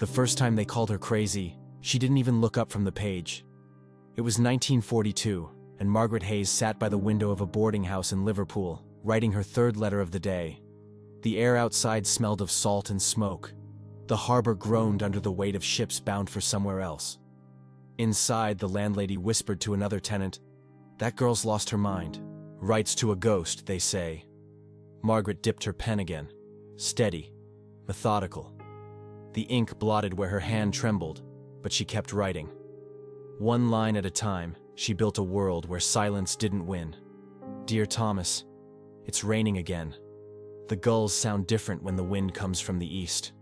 The first time they called her crazy, she didn't even look up from the page. It was 1942, and Margaret Hayes sat by the window of a boarding house in Liverpool, writing her third letter of the day. The air outside smelled of salt and smoke. The harbor groaned under the weight of ships bound for somewhere else. Inside, the landlady whispered to another tenant, "That girl's lost her mind. Writes to a ghost, they say." Margaret dipped her pen again. Steady, methodical. The ink blotted where her hand trembled, but she kept writing. One line at a time, she built a world where silence didn't win. "Dear Thomas, it's raining again. The gulls sound different when the wind comes from the east.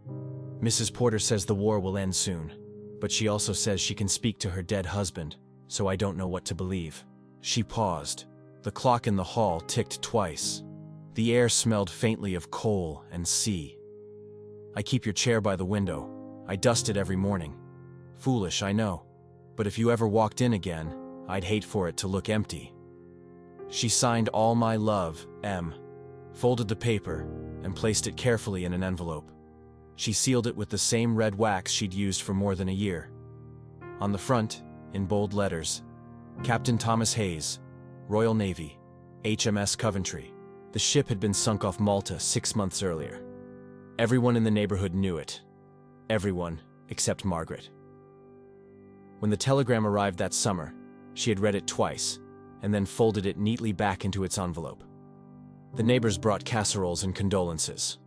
Mrs. Porter says the war will end soon, but she also says she can speak to her dead husband, so I don't know what to believe." She paused. The clock in the hall ticked twice. The air smelled faintly of coal and sea. "I keep your chair by the window. I dust it every morning. Foolish, I know. But if you ever walked in again, I'd hate for it to look empty." She signed "All my love, M," folded the paper, and placed it carefully in an envelope. She sealed it with the same red wax she'd used for more than a year. On the front, in bold letters, "Captain Thomas Hayes, Royal Navy, HMS Coventry." The ship had been sunk off Malta 6 months earlier. Everyone in the neighborhood knew it. Everyone except Margaret. When the telegram arrived that summer, she had read it twice, and then folded it neatly back into its envelope. The neighbors brought casseroles and condolences.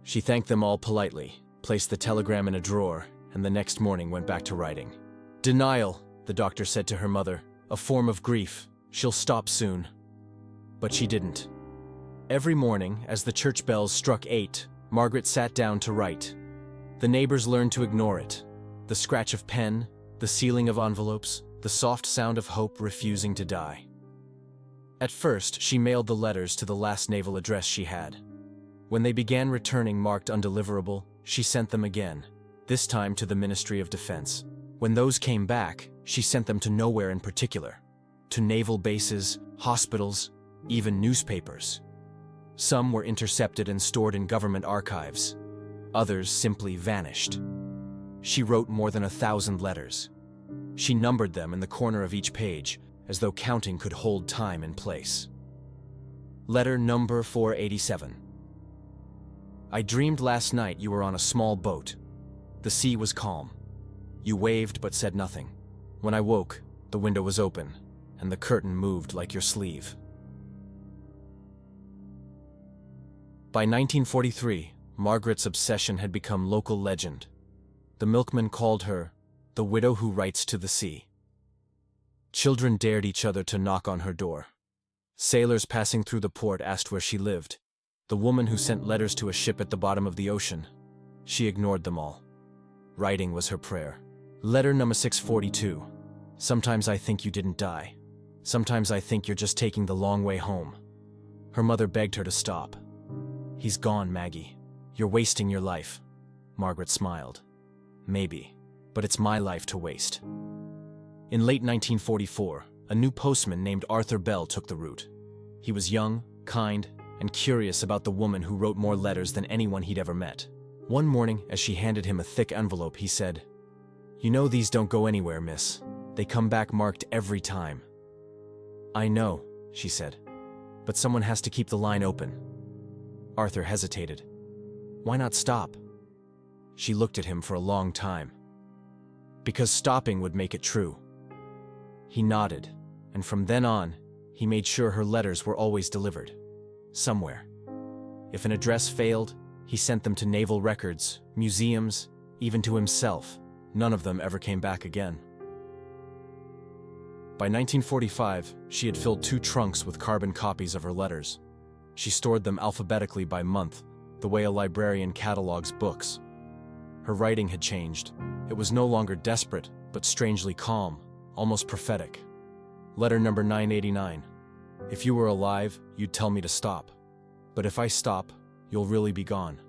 She thanked them all politely, placed the telegram in a drawer, and the next morning went back to writing. "Denial," the doctor said to her mother, "a form of grief. She'll stop soon." But she didn't. Every morning, as the church bells struck 8, Margaret sat down to write. The neighbors learned to ignore it. The scratch of pen, the sealing of envelopes, the soft sound of hope refusing to die. At first, she mailed the letters to the last naval address she had. When they began returning marked undeliverable, she sent them again, this time to the Ministry of Defense. When those came back, she sent them to nowhere in particular. To naval bases, hospitals, even newspapers. Some were intercepted and stored in government archives. Others simply vanished. She wrote more than 1,000 letters. She numbered them in the corner of each page, as though counting could hold time and place. Letter number 487. "I dreamed last night you were on a small boat. The sea was calm. You waved but said nothing. When I woke, the window was open, and the curtain moved like your sleeve." By 1943, Margaret's obsession had become local legend. The milkman called her the widow who writes to the sea. Children dared each other to knock on her door. Sailors passing through the port asked where she lived. The woman who sent letters to a ship at the bottom of the ocean. She ignored them all. Writing was her prayer. Letter number 642. "Sometimes I think you didn't die. Sometimes I think you're just taking the long way home." Her mother begged her to stop. "He's gone, Maggie. You're wasting your life." Margaret smiled. "Maybe, but it's my life to waste." In late 1944, a new postman named Arthur Bell took the route. He was young, kind, and curious about the woman who wrote more letters than anyone he'd ever met. One morning, as she handed him a thick envelope, he said, "You know these don't go anywhere, miss. They come back marked every time." "I know," she said, "but someone has to keep the line open." Arthur hesitated. "Why not stop?" She looked at him for a long time. "Because stopping would make it true." He nodded, and from then on, he made sure her letters were always delivered. Somewhere. If an address failed, he sent them to naval records, museums, even to himself. None of them ever came back again. By 1945, she had filled 2 trunks with carbon copies of her letters. She stored them alphabetically by month, the way a librarian catalogs books. Her writing had changed. It was no longer desperate, but strangely calm, almost prophetic. Letter number 989. "If you were alive, you'd tell me to stop. But if I stop, you'll really be gone.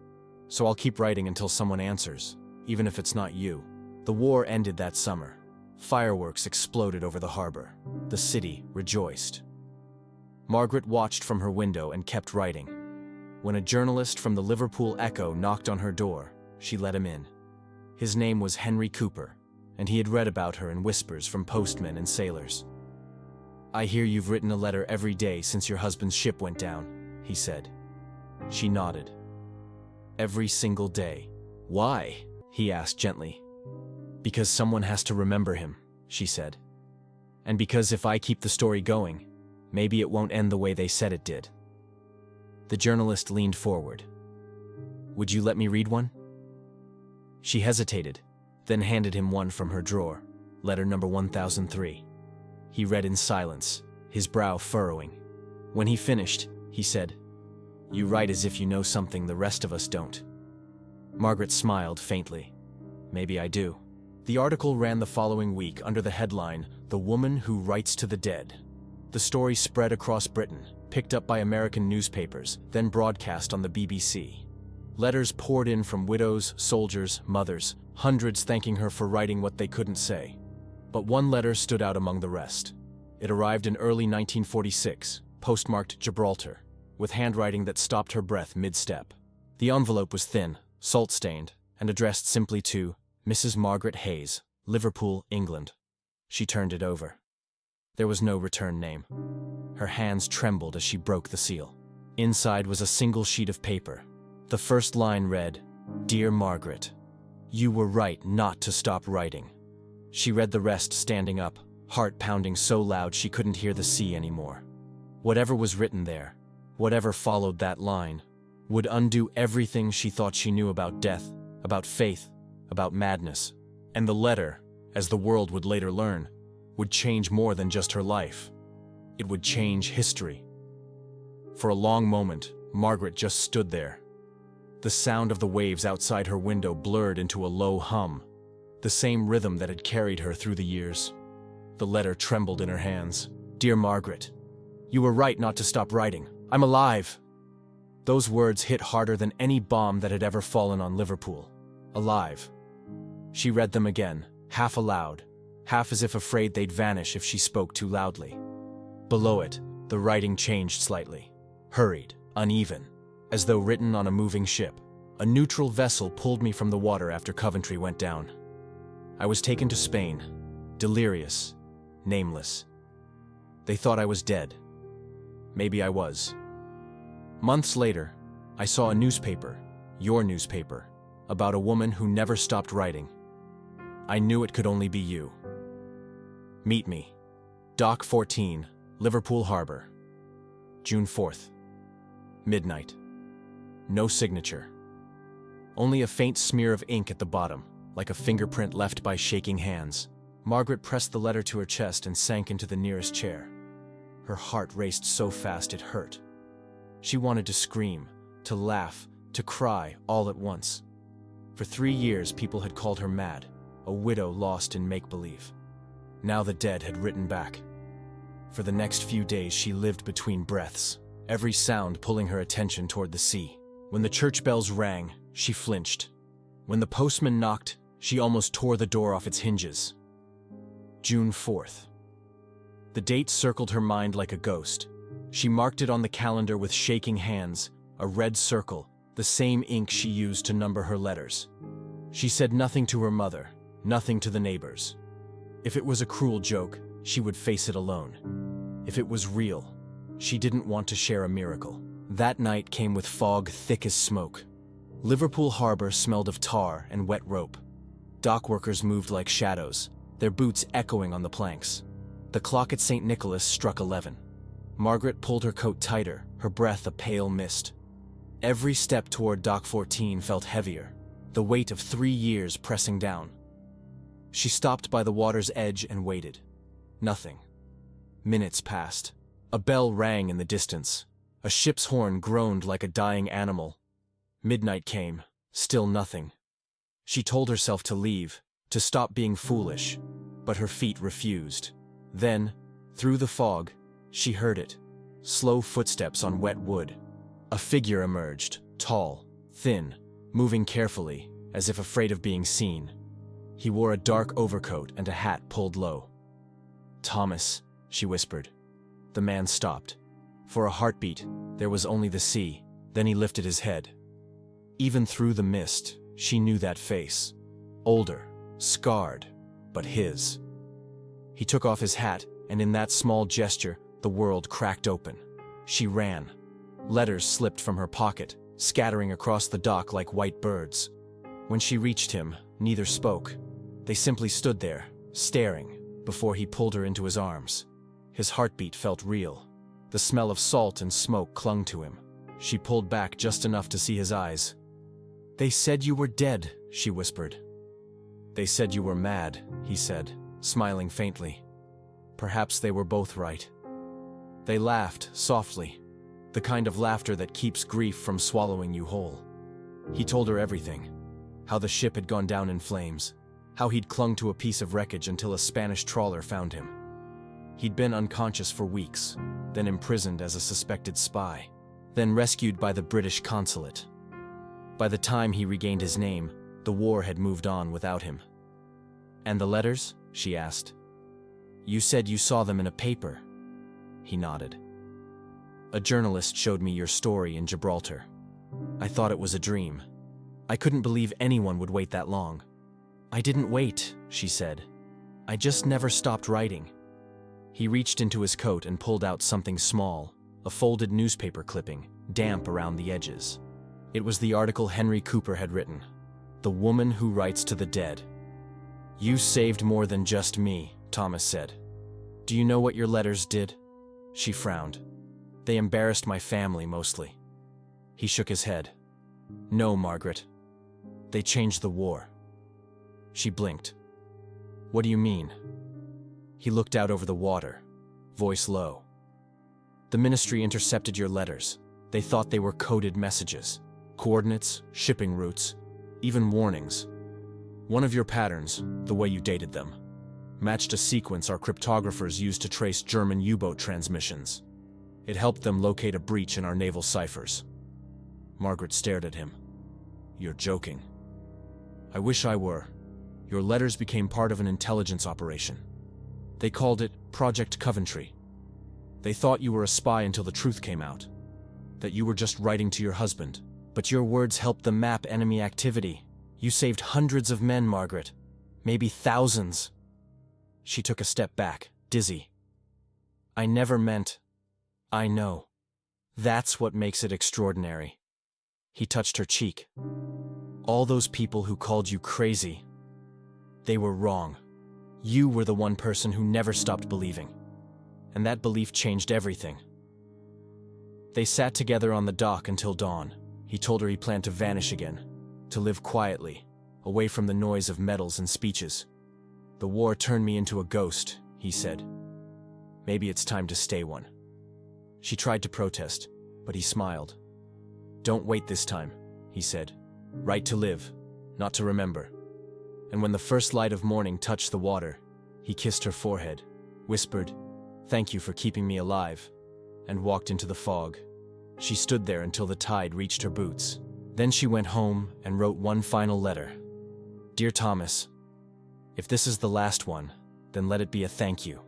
So I'll keep writing until someone answers, even if it's not you." The war ended that summer. Fireworks exploded over the harbor. The city rejoiced. Margaret watched from her window and kept writing. When a journalist from the Liverpool Echo knocked on her door, she let him in. His name was Henry Cooper, and he had read about her in whispers from postmen and sailors. "I hear you've written a letter every day since your husband's ship went down," he said. She nodded. "Every single day." "Why?" he asked gently. "Because someone has to remember him," she said. "And because if I keep the story going, maybe it won't end the way they said it did." The journalist leaned forward. "Would you let me read one?" She hesitated, then handed him one from her drawer, letter number 1003. He read in silence, his brow furrowing. When he finished, he said, "You write as if you know something the rest of us don't." Margaret smiled faintly. "Maybe I do." The article ran the following week under the headline, "The Woman Who Writes to the Dead." The story spread across Britain, picked up by American newspapers, then broadcast on the BBC. Letters poured in from widows, soldiers, mothers, hundreds thanking her for writing what they couldn't say. But one letter stood out among the rest. It arrived in early 1946, postmarked Gibraltar, with handwriting that stopped her breath mid-step. The envelope was thin, salt-stained, and addressed simply to Mrs. Margaret Hayes, Liverpool, England. She turned it over. There was no return name. Her hands trembled as she broke the seal. Inside was a single sheet of paper. The first line read, "Dear Margaret, you were right not to stop writing." She read the rest standing up, heart pounding so loud she couldn't hear the sea anymore. Whatever was written there, whatever followed that line, would undo everything she thought she knew about death, about faith, about madness. And the letter, as the world would later learn, would change more than just her life. It would change history. For a long moment, Margaret just stood there. The sound of the waves outside her window blurred into a low hum, the same rhythm that had carried her through the years. The letter trembled in her hands. "Dear Margaret, you were right not to stop writing. I'm alive." Those words hit harder than any bomb that had ever fallen on Liverpool. Alive. She read them again, half aloud, half as if afraid they'd vanish if she spoke too loudly. Below it, the writing changed slightly. Hurried, uneven, as though written on a moving ship. "A neutral vessel pulled me from the water after Coventry went down. I was taken to Spain, delirious, nameless. They thought I was dead. Maybe I was. Months later, I saw a newspaper, your newspaper, about a woman who never stopped writing. I knew it could only be you. Meet me. Dock 14, Liverpool Harbor. June 4th. Midnight. No signature. Only a faint smear of ink at the bottom, like a fingerprint left by shaking hands. Margaret pressed the letter to her chest and sank into the nearest chair. Her heart raced so fast it hurt. She wanted to scream, to laugh, to cry all at once. For 3 years people had called her mad, a widow lost in make-believe. Now the dead had written back. For the next few days she lived between breaths, every sound pulling her attention toward the sea. When the church bells rang, she flinched. When the postman knocked, she almost tore the door off its hinges. June 4th. The date circled her mind like a ghost. She marked it on the calendar with shaking hands, a red circle, the same ink she used to number her letters. She said nothing to her mother, nothing to the neighbors. If it was a cruel joke, she would face it alone. If it was real, she didn't want to share a miracle. That night came with fog thick as smoke. Liverpool Harbor smelled of tar and wet rope. Dock workers moved like shadows, their boots echoing on the planks. The clock at St. Nicholas struck 11. Margaret pulled her coat tighter, her breath a pale mist. Every step toward Dock 14 felt heavier, the weight of 3 years pressing down. She stopped by the water's edge and waited. Nothing. Minutes passed. A bell rang in the distance. A ship's horn groaned like a dying animal. Midnight came, still nothing. She told herself to leave, to stop being foolish, but her feet refused. Then, through the fog, she heard it. Slow footsteps on wet wood. A figure emerged, tall, thin, moving carefully, as if afraid of being seen. He wore a dark overcoat and a hat pulled low. "Thomas," she whispered. The man stopped. For a heartbeat, there was only the sea. Then he lifted his head. Even through the mist, she knew that face. Older, scarred, but his. He took off his hat, and in that small gesture, the world cracked open. She ran. Letters slipped from her pocket, scattering across the dock like white birds. When she reached him, neither spoke. They simply stood there, staring, before he pulled her into his arms. His heartbeat felt real. The smell of salt and smoke clung to him. She pulled back just enough to see his eyes. "They said you were dead," she whispered. "They said you were mad," he said, smiling faintly. Perhaps they were both right. They laughed, softly, the kind of laughter that keeps grief from swallowing you whole. He told her everything. How the ship had gone down in flames. How he'd clung to a piece of wreckage until a Spanish trawler found him. He'd been unconscious for weeks, then imprisoned as a suspected spy, then rescued by the British consulate. By the time he regained his name, the war had moved on without him. "And the letters?" she asked. "You said you saw them in a paper." He nodded. "A journalist showed me your story in Gibraltar. I thought it was a dream. I couldn't believe anyone would wait that long." "I didn't wait," she said. "I just never stopped writing." He reached into his coat and pulled out something small, a folded newspaper clipping, damp around the edges. It was the article Henry Cooper had written, "The Woman Who Writes to the Dead." "You saved more than just me," Thomas said. "Do you know what your letters did?" She frowned. "They embarrassed my family mostly." He shook his head. "No, Margaret. They changed the war." She blinked. "What do you mean?" He looked out over the water, voice low. "The ministry intercepted your letters. They thought they were coded messages, coordinates, shipping routes, even warnings. One of your patterns, the way you dated them, matched a sequence our cryptographers used to trace German U-boat transmissions. It helped them locate a breach in our naval ciphers." Margaret stared at him. "You're joking." "I wish I were. Your letters became part of an intelligence operation. They called it Project Coventry. They thought you were a spy until the truth came out, that you were just writing to your husband. But your words helped them map enemy activity. You saved hundreds of men, Margaret. Maybe thousands." She took a step back, dizzy. "I never meant—" "I know. That's what makes it extraordinary." He touched her cheek. "All those people who called you crazy, they were wrong. You were the one person who never stopped believing. And that belief changed everything." They sat together on the dock until dawn. He told her he planned to vanish again, to live quietly, away from the noise of medals and speeches. "The war turned me into a ghost," he said. "Maybe it's time to stay one." She tried to protest, but he smiled. "Don't wait this time," he said. "Write to live, not to remember." And when the first light of morning touched the water, he kissed her forehead, whispered, "Thank you for keeping me alive," and walked into the fog. She stood there until the tide reached her boots. Then she went home and wrote one final letter. "Dear Thomas, if this is the last one, then let it be a thank you.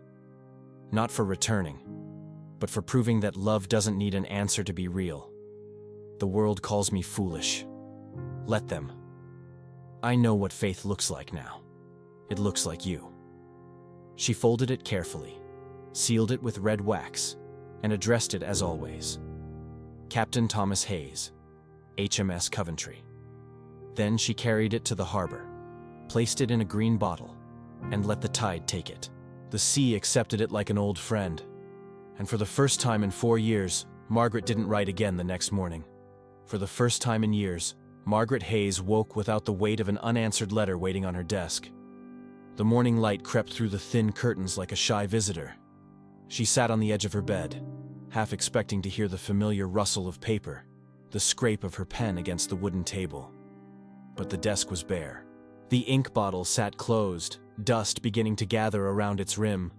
Not for returning, but for proving that love doesn't need an answer to be real. The world calls me foolish. Let them. I know what faith looks like now. It looks like you." She folded it carefully, sealed it with red wax, and addressed it as always. Captain Thomas Hayes, HMS Coventry. Then she carried it to the harbor, placed it in a green bottle, and let the tide take it. The sea accepted it like an old friend. And for the first time in 4 years, Margaret didn't write again the next morning. For the first time in years, Margaret Hayes woke without the weight of an unanswered letter waiting on her desk. The morning light crept through the thin curtains like a shy visitor. She sat on the edge of her bed, half expecting to hear the familiar rustle of paper, the scrape of her pen against the wooden table. But the desk was bare. The ink bottle sat closed, dust beginning to gather around its rim.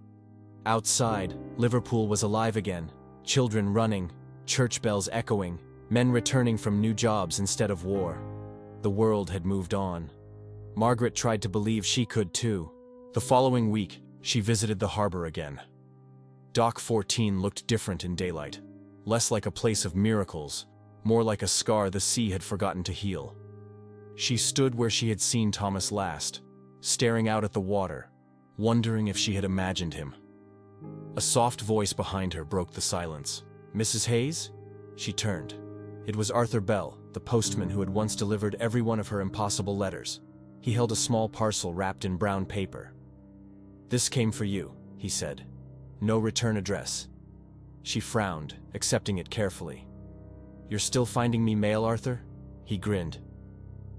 Outside, Liverpool was alive again, children running, church bells echoing, men returning from new jobs instead of war. The world had moved on. Margaret tried to believe she could too. The following week, she visited the harbor again. Dock 14 looked different in daylight, less like a place of miracles, more like a scar the sea had forgotten to heal. She stood where she had seen Thomas last, staring out at the water, wondering if she had imagined him. A soft voice behind her broke the silence. "Mrs. Hayes?" She turned. It was Arthur Bell, the postman who had once delivered every one of her impossible letters. He held a small parcel wrapped in brown paper. "This came for you," he said. "No return address." She frowned, accepting it carefully. "You're still finding me mail, Arthur?" He grinned.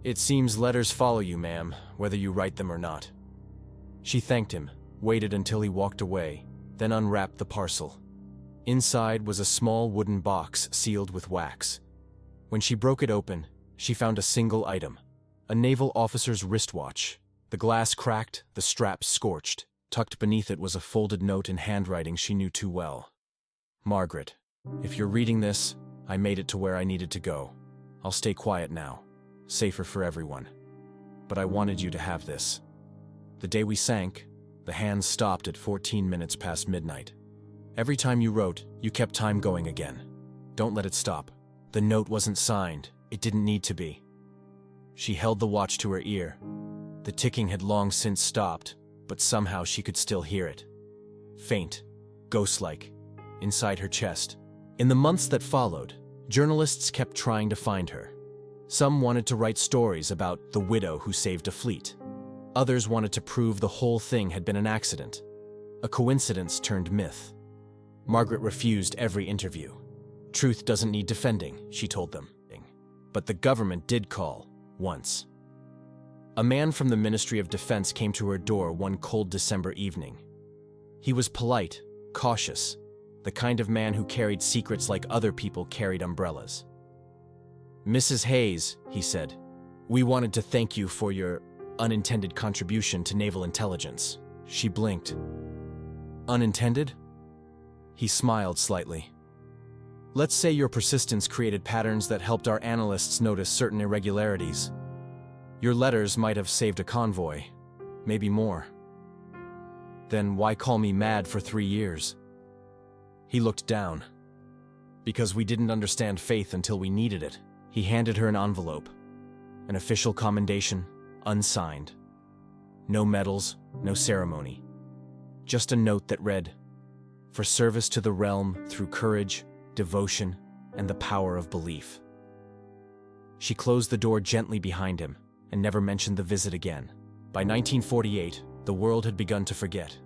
"It seems letters follow you, ma'am, whether you write them or not." She thanked him, waited until he walked away, then unwrapped the parcel. Inside was a small wooden box sealed with wax. When she broke it open, she found a single item: a naval officer's wristwatch. The glass cracked, the straps scorched. Tucked beneath it was a folded note in handwriting she knew too well. "Margaret, if you're reading this, I made it to where I needed to go. I'll stay quiet now. Safer for everyone. But I wanted you to have this. The day we sank, the hands stopped at 14 minutes past midnight. Every time you wrote, you kept time going again. Don't let it stop." The note wasn't signed. It didn't need to be. She held the watch to her ear. The ticking had long since stopped, but somehow she could still hear it. Faint, ghost-like, inside her chest. In the months that followed, journalists kept trying to find her. Some wanted to write stories about the widow who saved a fleet. Others wanted to prove the whole thing had been an accident, a coincidence turned myth. Margaret refused every interview. "Truth doesn't need defending," she told them. But the government did call, once. A man from the Ministry of Defense came to her door one cold December evening. He was polite, cautious, the kind of man who carried secrets like other people carried umbrellas. "Mrs. Hayes," he said, "we wanted to thank you for your unintended contribution to naval intelligence." She blinked. "Unintended?" He smiled slightly. "Let's say your persistence created patterns that helped our analysts notice certain irregularities. Your letters might have saved a convoy, maybe more. Then why call me mad for 3 years?" He looked down. "Because we didn't understand faith until we needed it." He handed her an envelope. An official commendation, unsigned. No medals, no ceremony. Just a note that read, "For service to the realm through courage, devotion, and the power of belief." She closed the door gently behind him and never mentioned the visit again. By 1948, the world had begun to forget.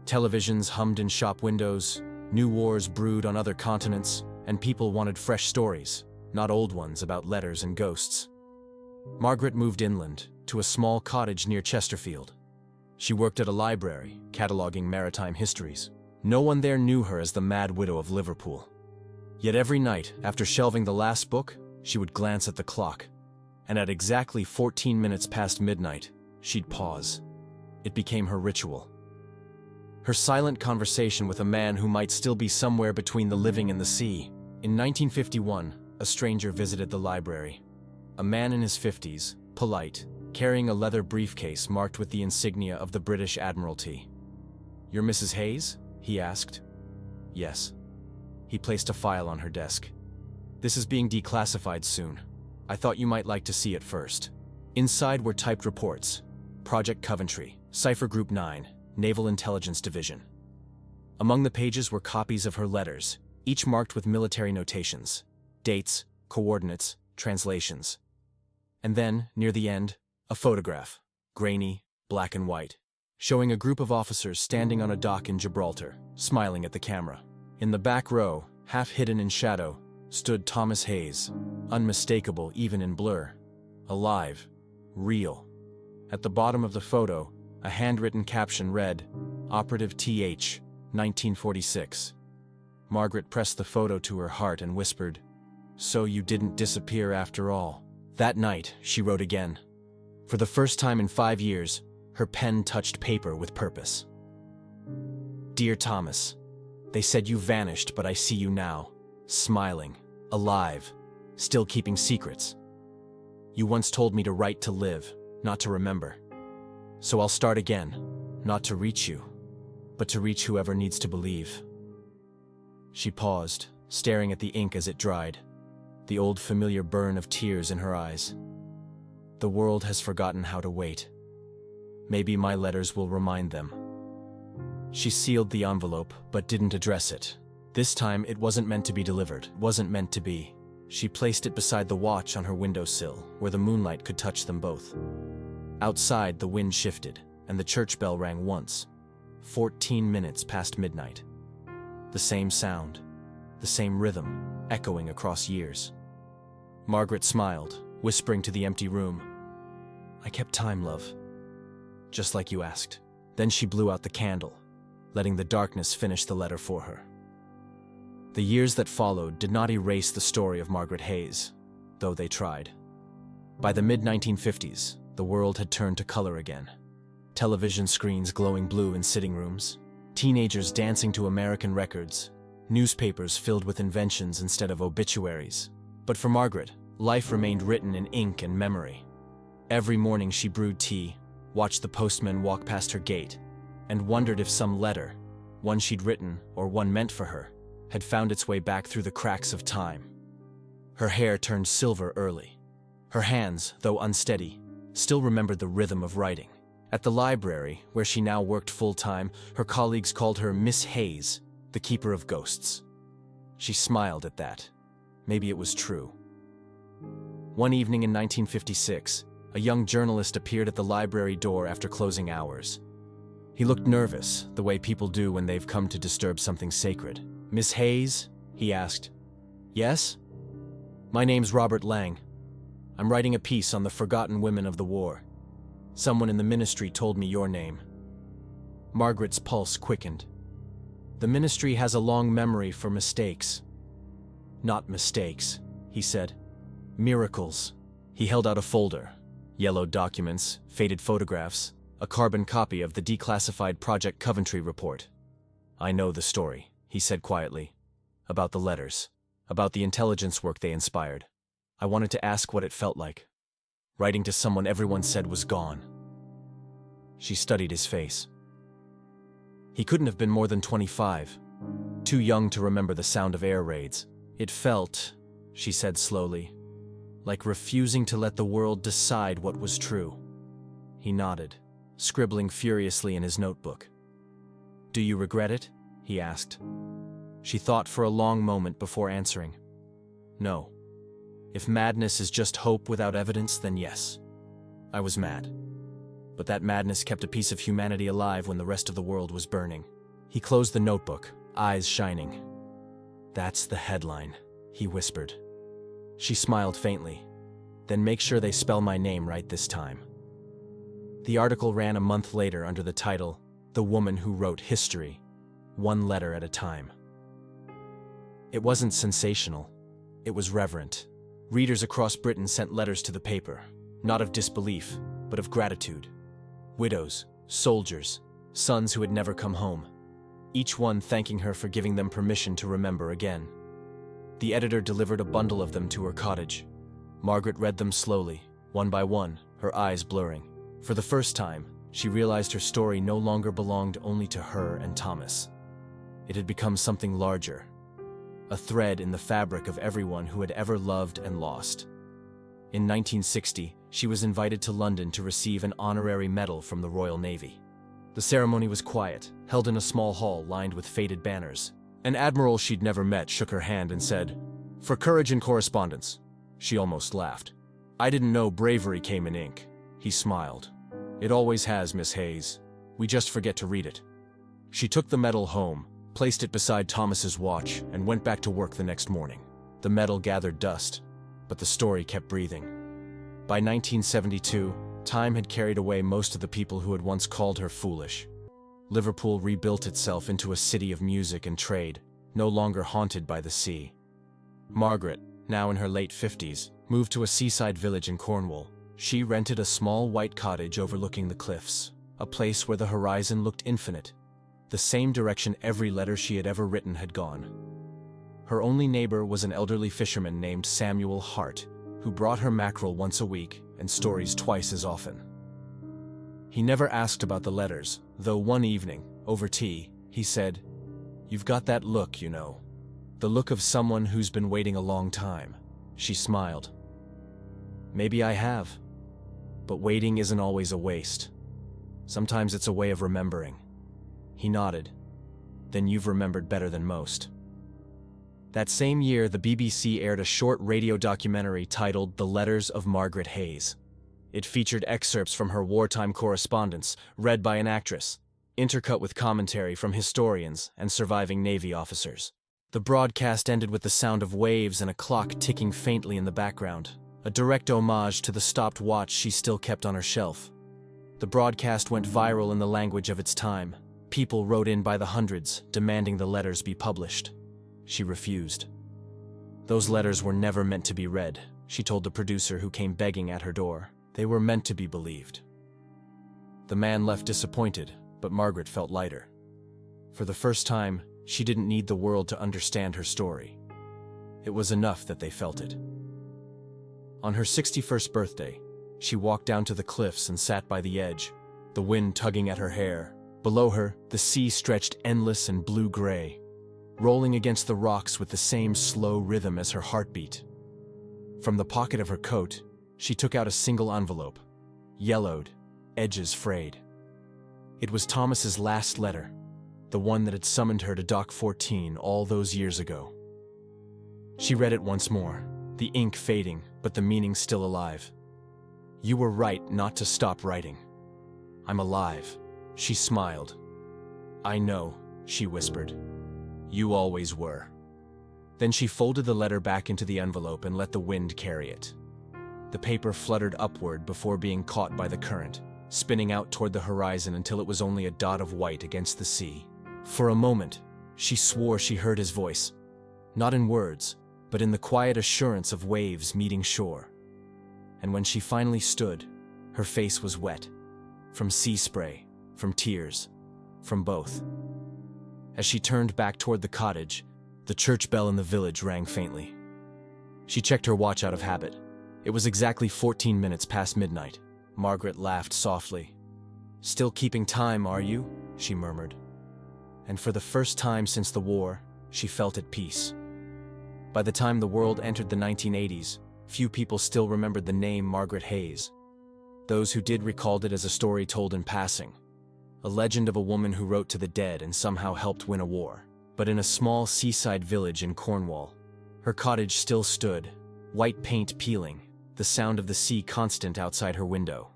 Televisions hummed in shop windows, new wars brewed on other continents, and people wanted fresh stories, not old ones about letters and ghosts. Margaret moved inland, to a small cottage near Chesterfield. She worked at a library, cataloging maritime histories. No one there knew her as the Mad Widow of Liverpool. Yet every night, after shelving the last book, she would glance at the clock, and at exactly 14 minutes past midnight, she'd pause. It became her ritual. Her silent conversation with a man who might still be somewhere between the living and the sea. In 1951, a stranger visited the library. A man in his 50s, polite, carrying a leather briefcase marked with the insignia of the British Admiralty. "You're Mrs. Hayes?" he asked. "Yes." He placed a file on her desk. "This is being declassified soon. I thought you might like to see it first." Inside were typed reports. Project Coventry, Cipher Group 9, Naval Intelligence Division. Among the pages were copies of her letters, each marked with military notations, dates, coordinates, translations. And then, near the end, a photograph, grainy, black and white, showing a group of officers standing on a dock in Gibraltar, smiling at the camera. In the back row, half hidden in shadow, stood Thomas Hayes, unmistakable even in blur. Alive, real. At the bottom of the photo, a handwritten caption read, "Operative TH, 1946. Margaret pressed the photo to her heart and whispered, "So you didn't disappear after all." That night, she wrote again. For the first time in 5 years, her pen touched paper with purpose. "Dear Thomas, they said you vanished, but I see you now, smiling, alive, still keeping secrets. You once told me to write to live, not to remember. So I'll start again, not to reach you, but to reach whoever needs to believe." She paused, staring at the ink as it dried, the old familiar burn of tears in her eyes. The world has forgotten how to wait. Maybe my letters will remind them. She sealed the envelope, but didn't address it. This time, it wasn't meant to be delivered. Wasn't meant to be. She placed it beside the watch on her windowsill, where the moonlight could touch them both. Outside, the wind shifted, and the church bell rang once. 14 minutes past midnight. The same sound, the same rhythm, echoing across years. Margaret smiled, whispering to the empty room, "I kept time, love. Just like you asked." Then she blew out the candle, letting the darkness finish the letter for her. The years that followed did not erase the story of Margaret Hayes, though they tried. By the mid-1950s, the world had turned to color again. Television screens glowing blue in sitting rooms, teenagers dancing to American records, newspapers filled with inventions instead of obituaries. But for Margaret, life remained written in ink and memory. Every morning she brewed tea, watched the postman walk past her gate, and wondered if some letter, one she'd written or one meant for her, had found its way back through the cracks of time. Her hair turned silver early. Her hands, though unsteady, still remembered the rhythm of writing. At the library, where she now worked full-time, her colleagues called her Miss Hayes, the keeper of ghosts. She smiled at that. Maybe it was true. One evening in 1956, a young journalist appeared at the library door after closing hours. He looked nervous, the way people do when they've come to disturb something sacred. "Miss Hayes?" he asked. "Yes? My name's Robert Lang. I'm writing a piece on the forgotten women of the war. Someone in the ministry told me your name." Margaret's pulse quickened. "The ministry has a long memory for mistakes." "Not mistakes," he said. "Miracles." He held out a folder. Yellowed documents, faded photographs, a carbon copy of the declassified Project Coventry report. "I know the story," he said quietly. "About the letters. About the intelligence work they inspired. I wanted to ask what it felt like. Writing to someone everyone said was gone." She studied his face. He couldn't have been more than 25. Too young to remember the sound of air raids. "It felt," she said slowly, "like refusing to let the world decide what was true." He nodded, scribbling furiously in his notebook. "Do you regret it?" he asked. She thought for a long moment before answering. "No. If madness is just hope without evidence, then yes. I was mad. But that madness kept a piece of humanity alive when the rest of the world was burning." He closed the notebook, eyes shining. "That's the headline," he whispered. She smiled faintly. "Then make sure they spell my name right this time." The article ran a month later under the title, "The Woman Who Wrote History, One Letter at a Time." It wasn't sensational. It was reverent. Readers across Britain sent letters to the paper, not of disbelief, but of gratitude. Widows, soldiers, sons who had never come home, each one thanking her for giving them permission to remember again. The editor delivered a bundle of them to her cottage. Margaret read them slowly, one by one, her eyes blurring. For the first time, she realized her story no longer belonged only to her and Thomas. It had become something larger, a thread in the fabric of everyone who had ever loved and lost. In 1960, she was invited to London to receive an honorary medal from the Royal Navy. The ceremony was quiet, held in a small hall lined with faded banners. An admiral she'd never met shook her hand and said, "For courage in correspondence." She almost laughed. "I didn't know bravery came in ink." He smiled. "It always has, Miss Hayes. We just forget to read it." She took the medal home, placed it beside Thomas's watch, and went back to work the next morning. The medal gathered dust, but the story kept breathing. By 1972, time had carried away most of the people who had once called her foolish. Liverpool rebuilt itself into a city of music and trade, no longer haunted by the sea. Margaret, now in her late 50s, moved to a seaside village in Cornwall. She rented a small white cottage overlooking the cliffs, a place where the horizon looked infinite, the same direction every letter she had ever written had gone. Her only neighbor was an elderly fisherman named Samuel Hart, who brought her mackerel once a week and stories twice as often. He never asked about the letters, though one evening, over tea, he said, "You've got that look, you know. The look of someone who's been waiting a long time." She smiled. "Maybe I have. But waiting isn't always a waste. Sometimes it's a way of remembering. He nodded. Then you've remembered better than most. That same year, the BBC aired a short radio documentary titled The Letters of Margaret Hayes. It featured excerpts from her wartime correspondence, read by an actress, intercut with commentary from historians and surviving Navy officers. The broadcast ended with the sound of waves and a clock ticking faintly in the background, a direct homage to the stopped watch she still kept on her shelf. The broadcast went viral in the language of its time. People wrote in by the hundreds, demanding the letters be published. She refused. Those letters were never meant to be read, she told the producer who came begging at her door. They were meant to be believed. The man left disappointed, but Margaret felt lighter. For the first time, she didn't need the world to understand her story. It was enough that they felt it. On her 61st birthday, she walked down to the cliffs and sat by the edge, the wind tugging at her hair. Below her, the sea stretched endless and blue-gray, rolling against the rocks with the same slow rhythm as her heartbeat. From the pocket of her coat, she took out a single envelope, yellowed, edges frayed. It was Thomas's last letter, the one that had summoned her to Dock 14 all those years ago. She read it once more, the ink fading, but the meaning still alive. "You were right not to stop writing. I'm alive." She smiled. "I know," she whispered. "You always were." Then she folded the letter back into the envelope and let the wind carry it. The paper fluttered upward before being caught by the current, spinning out toward the horizon until it was only a dot of white against the sea. For a moment, she swore she heard his voice, not in words, but in the quiet assurance of waves meeting shore. And when she finally stood, her face was wet, from sea spray, from tears, from both. As she turned back toward the cottage, the church bell in the village rang faintly. She checked her watch out of habit. It was exactly 14 minutes past midnight. Margaret laughed softly. "Still keeping time, are you?" she murmured. And for the first time since the war, she felt at peace. By the time the world entered the 1980s, few people still remembered the name Margaret Hayes. Those who did recalled it as a story told in passing, a legend of a woman who wrote to the dead and somehow helped win a war. But in a small seaside village in Cornwall, her cottage still stood, white paint peeling, the sound of the sea constant outside her window.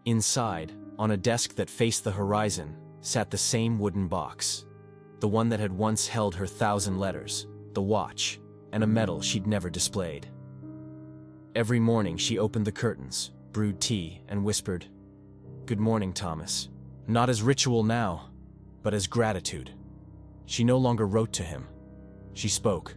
Inside, on a desk that faced the horizon, sat the same wooden box, the one that had once held her 1,000 letters, the watch, and a medal she'd never displayed. Every morning she opened the curtains, brewed tea, and whispered, "Good morning, Thomas." Not as ritual now, but as gratitude. She no longer wrote to him. She spoke.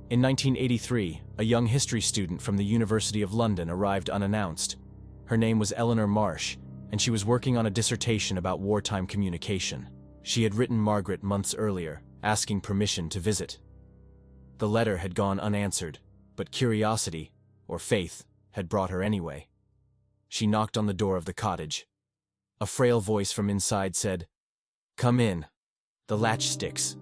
In 1983, a young history student from the University of London arrived unannounced. Her name was Eleanor Marsh, and she was working on a dissertation about wartime communication. She had written Margaret months earlier, asking permission to visit. The letter had gone unanswered, but curiosity, or faith, had brought her anyway. She knocked on the door of the cottage. A frail voice from inside said, "Come in. The latch sticks."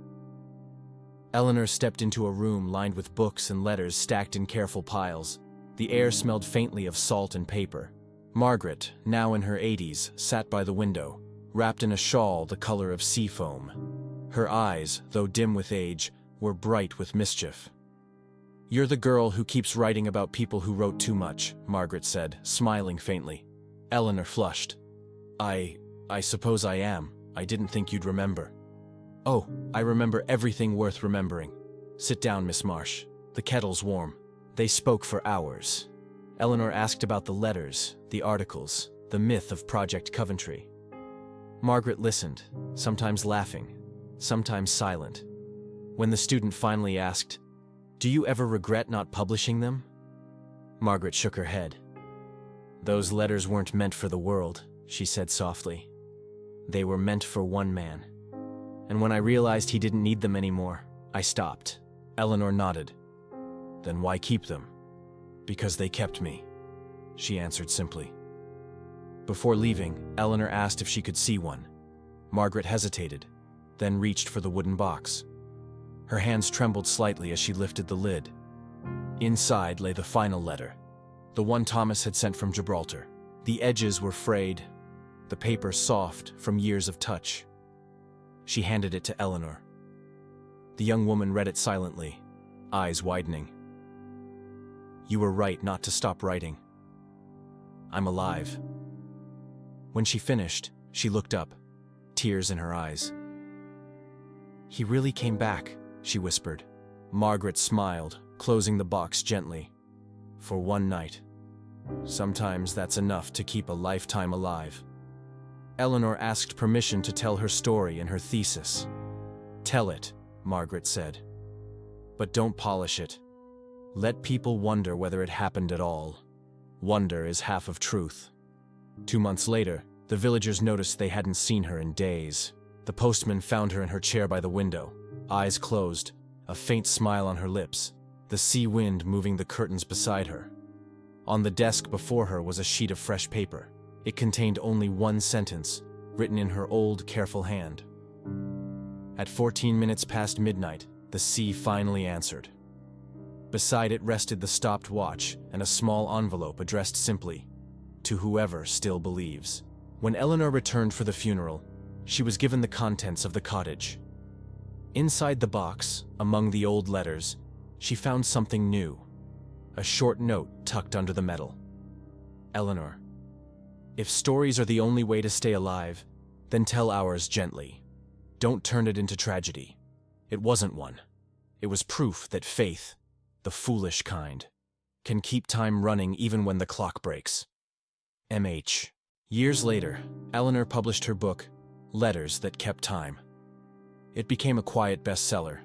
Eleanor stepped into a room lined with books and letters stacked in careful piles. The air smelled faintly of salt and paper. Margaret, now in her 80s, sat by the window, wrapped in a shawl the color of sea foam. Her eyes, though dim with age, were bright with mischief. "You're the girl who keeps writing about people who wrote too much," Margaret said, smiling faintly. Eleanor flushed. I suppose I am. I didn't think you'd remember." "Oh, I remember everything worth remembering. Sit down, Miss Marsh. The kettle's warm." They spoke for hours. Eleanor asked about the letters, the articles, the myth of Project Coventry. Margaret listened, sometimes laughing, sometimes silent. When the student finally asked, "Do you ever regret not publishing them?" Margaret shook her head. "Those letters weren't meant for the world," she said softly. "They were meant for one man. And when I realized he didn't need them anymore, I stopped." Eleanor nodded. "Then why keep them?" "Because they kept me," she answered simply. Before leaving, Eleanor asked if she could see one. Margaret hesitated, then reached for the wooden box. Her hands trembled slightly as she lifted the lid. Inside lay the final letter, the one Thomas had sent from Gibraltar. The edges were frayed, the paper soft from years of touch. She handed it to Eleanor. The young woman read it silently, eyes widening. "You were right not to stop writing. I'm alive." When she finished, she looked up, tears in her eyes. "He really came back," she whispered. Margaret smiled, closing the box gently. "For one night. Sometimes that's enough to keep a lifetime alive." Eleanor asked permission to tell her story and her thesis. "Tell it," Margaret said. "But don't polish it. Let people wonder whether it happened at all. Wonder is half of truth." 2 months later, the villagers noticed they hadn't seen her in days. The postman found her in her chair by the window, eyes closed, a faint smile on her lips, the sea wind moving the curtains beside her. On the desk before her was a sheet of fresh paper. It contained only one sentence, written in her old, careful hand. At 14 minutes past midnight, the sea finally answered. Beside it rested the stopped watch and a small envelope addressed simply, "To whoever still believes." When Eleanor returned for the funeral, she was given the contents of the cottage. Inside the box, among the old letters, she found something new. A short note tucked under the metal. "Eleanor, if stories are the only way to stay alive, then tell ours gently. Don't turn it into tragedy. It wasn't one. It was proof that faith, the foolish kind, can keep time running even when the clock breaks. M.H." Years later, Eleanor published her book, Letters That Kept Time. It became a quiet bestseller,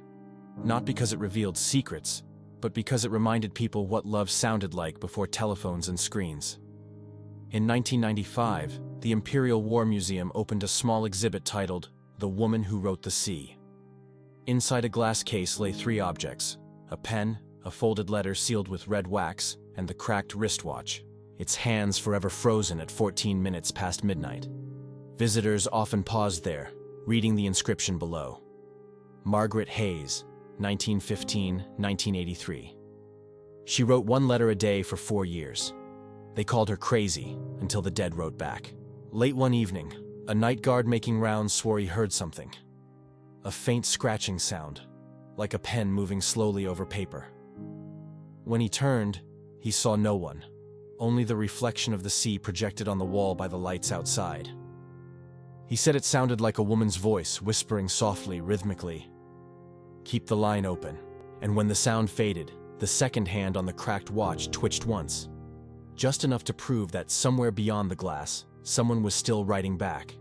not because it revealed secrets, but because it reminded people what love sounded like before telephones and screens. In 1995, the Imperial War Museum opened a small exhibit titled The Woman Who Wrote the Sea. Inside a glass case lay 3 objects: a pen, a folded letter sealed with red wax, and the cracked wristwatch, its hands forever frozen at 14 minutes past midnight. Visitors often paused there, reading the inscription below. Margaret Hayes, 1915-1983. She wrote 1 letter a day for 4 years. They called her crazy until the dead wrote back. Late one evening, a night guard making rounds swore he heard something. A faint scratching sound, like a pen moving slowly over paper. When he turned, he saw no one, only the reflection of the sea projected on the wall by the lights outside. He said it sounded like a woman's voice whispering softly, rhythmically, "Keep the line open." And when the sound faded, the second hand on the cracked watch twitched once, just enough to prove that somewhere beyond the glass, someone was still writing back.